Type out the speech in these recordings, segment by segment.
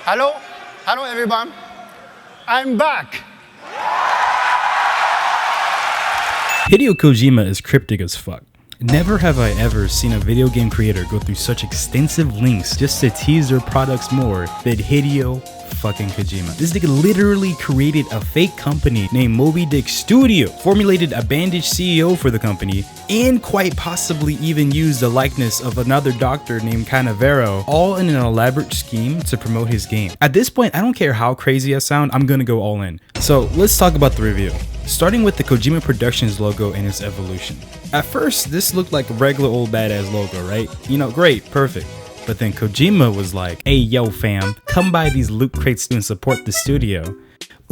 Hello? Hello, everyone. I'm back. Hideo Kojima is cryptic as fuck. Never have I ever seen a video game creator go through such extensive lengths just to tease their products more than Hideo fucking Kojima. This nigga literally created a fake company named Moby Dick Studio, formulated a bandaged CEO for the company, and quite possibly even used the likeness of another doctor named Canavero, all in an elaborate scheme to promote his game. At this point, I don't care how crazy I sound, I'm gonna go all in. So let's talk about the review. Starting with the Kojima Productions logo and its evolution. At first, this looked like a regular old badass logo, right? You know, great, perfect. But then Kojima was like, hey yo fam, come buy these loot crates and support the studio.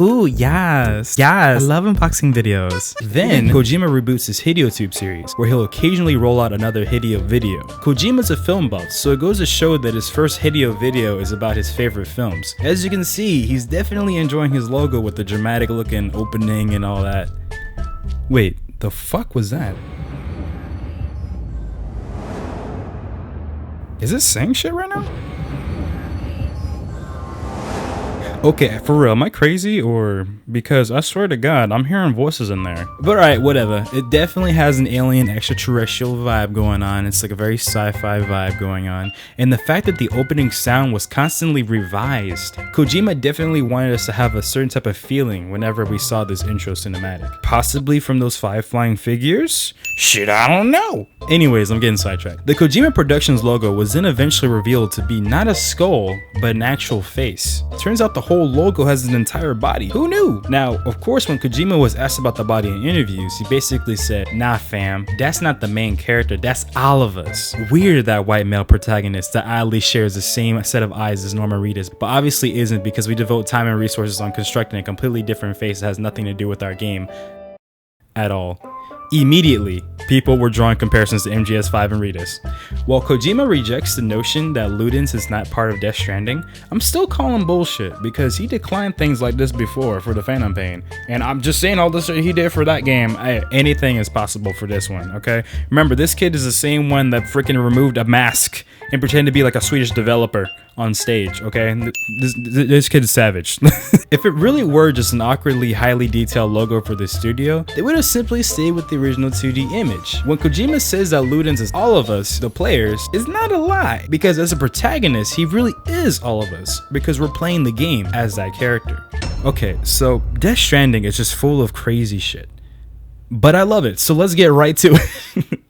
Ooh, yes, I love unboxing videos. Then Kojima reboots his HideoTube series, where he'll occasionally roll out another Hideo video. Kojima's a film buff, so it goes to show that his first Hideo video is about his favorite films. As you can see, he's definitely enjoying his logo with the dramatic looking opening and all that. Wait, the fuck was that? Is it saying shit right now? Okay, for real, am I crazy or because I swear to God, I'm hearing voices in there. But alright, whatever. It definitely has an alien extraterrestrial vibe going on. It's like a very sci-fi vibe going on. And the fact that the opening sound was constantly revised, Kojima definitely wanted us to have a certain type of feeling whenever we saw this intro cinematic. Possibly from those 5 flying figures? Shit, I don't know. Anyways, I'm getting sidetracked. The Kojima Productions logo was then eventually revealed to be not a skull, but an actual face. Turns out the whole logo has an entire body. Who knew? Now, of course, when Kojima was asked about the body in interviews, he basically said, nah fam, that's not the main character, that's all of us. Weird that white male protagonist that oddly shares the same set of eyes as Norman Reedus, but obviously isn't because we devote time and resources on constructing a completely different face that has nothing to do with our game at all. Immediately, people were drawing comparisons to MGS5 and Reedus. While Kojima rejects the notion that Ludens is not part of Death Stranding, I'm still calling bullshit because he declined things like this before for the Phantom Pain. And I'm just saying all this shit he did for that game, anything is possible for this one, okay? Remember, this kid is the same one that freaking removed a mask and pretended to be like a Swedish developer on stage, okay? This kid is savage. If it really were just an awkwardly highly detailed logo for the studio, they would have simply stayed with the original 2D image. When Kojima says that Ludens is all of us, the players, is not a lie, because as a protagonist, he really is all of us, because we're playing the game as that character. Okay, so Death Stranding is just full of crazy shit. But I love it, so let's get right to it.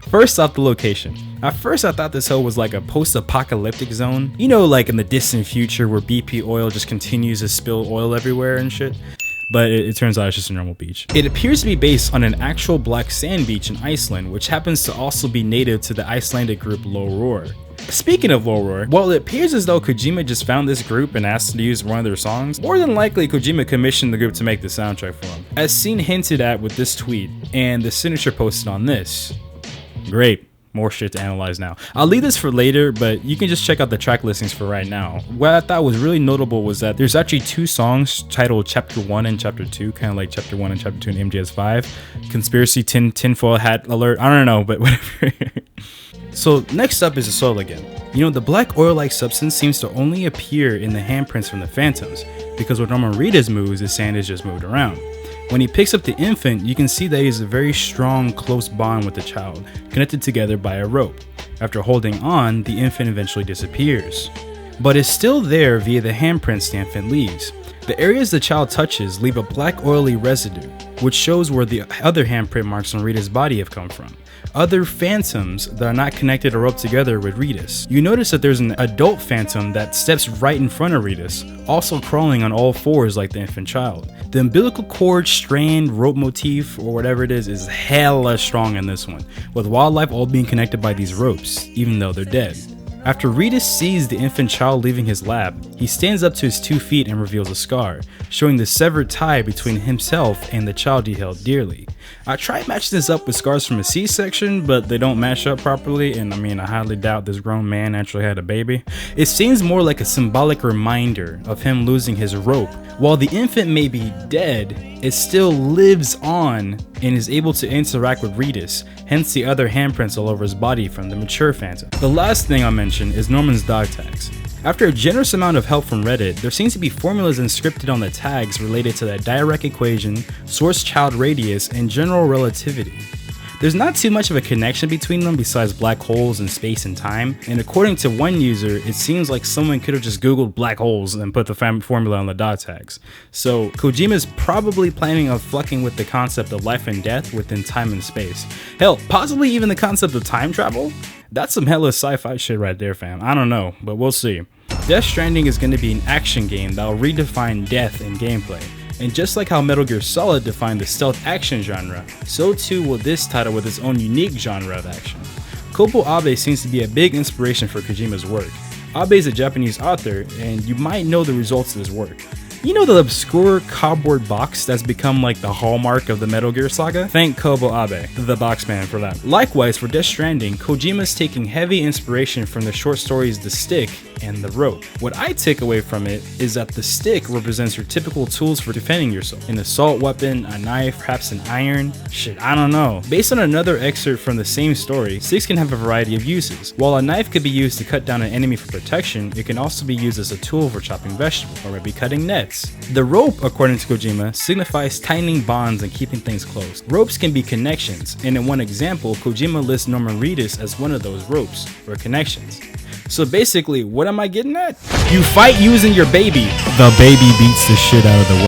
First off, the location. At first I thought this hole was like a post-apocalyptic zone. You know, like in the distant future where BP oil just continues to spill oil everywhere and shit. But it turns out it's just a normal beach. It appears to be based on an actual black sand beach in Iceland, which happens to also be native to the Icelandic group Low Roar. Speaking of Low Roar, while it appears as though Kojima just found this group and asked to use one of their songs, more than likely Kojima commissioned the group to make the soundtrack for him. As seen hinted at with this tweet and the signature posted on this. Great. More shit to analyze now. I'll leave this for later, but you can just check out the track listings for right now. What I thought was really notable was that there's actually 2 songs titled Chapter 1 and Chapter 2, kind of like Chapter 1 and Chapter 2 in MGS5. Conspiracy tinfoil hat alert, I don't know, but whatever. So next up is the soil again. You know, the black oil-like substance seems to only appear in the handprints from the Phantoms, because when Norman Reedus moves, the sand is just moved around. When he picks up the infant, you can see that he has a very strong, close bond with the child, connected together by a rope. After holding on, the infant eventually disappears. But is still there via the handprints the infant leaves. The areas the child touches leave a black oily residue, which shows where the other handprint marks on Rita's body have come from. Other phantoms that are not connected or roped together with Reedus. You notice that there's an adult phantom that steps right in front of Reedus, also crawling on all 4s like the infant child. The umbilical cord, strand, rope motif, or whatever it is hella strong in this one, with wildlife all being connected by these ropes, even though they're dead. After Reedus sees the infant child leaving his lap, he stands up to his 2 feet and reveals a scar, showing the severed tie between himself and the child he held dearly. I tried matching this up with scars from a C-section, but they don't match up properly, and I mean, I highly doubt this grown man actually had a baby. It seems more like a symbolic reminder of him losing his rope. While the infant may be dead, it still lives on and is able to interact with Reynis, hence the other handprints all over his body from the mature Phantom. The last thing I'll mention is Norman's Dogtags. After a generous amount of help from Reddit, there seems to be formulas inscripted on the tags related to the direct equation, source-child radius, and general relativity. There's not too much of a connection between them besides black holes and space and time, and according to one user, it seems like someone could have just googled black holes and put the formula on the dog tags. So Kojima's probably planning on fucking with the concept of life and death within time and space. Hell, possibly even the concept of time travel? That's some hella sci-fi shit right there, fam. I don't know, but we'll see. Death Stranding is going to be an action game that will redefine death in gameplay. And just like how Metal Gear Solid defined the stealth action genre, so too will this title with its own unique genre of action. Kobo Abe seems to be a big inspiration for Kojima's work. Abe is a Japanese author, and you might know the results of his work. You know the obscure cardboard box that's become like the hallmark of the Metal Gear saga? Thank Kobo Abe, the box man, for that. Likewise, for Death Stranding, Kojima's taking heavy inspiration from the short stories The Stick and The Rope. What I take away from it is that the stick represents your typical tools for defending yourself. An assault weapon, a knife, perhaps an iron, shit, I don't know. Based on another excerpt from the same story, sticks can have a variety of uses. While a knife could be used to cut down an enemy for protection, it can also be used as a tool for chopping vegetables, or maybe cutting nets. The rope, according to Kojima, signifies tightening bonds and keeping things close. Ropes can be connections, and in one example, Kojima lists Norman Reedus as one of those ropes, or connections. So basically, what am I getting at? You fight using your baby. The baby beats the shit out of the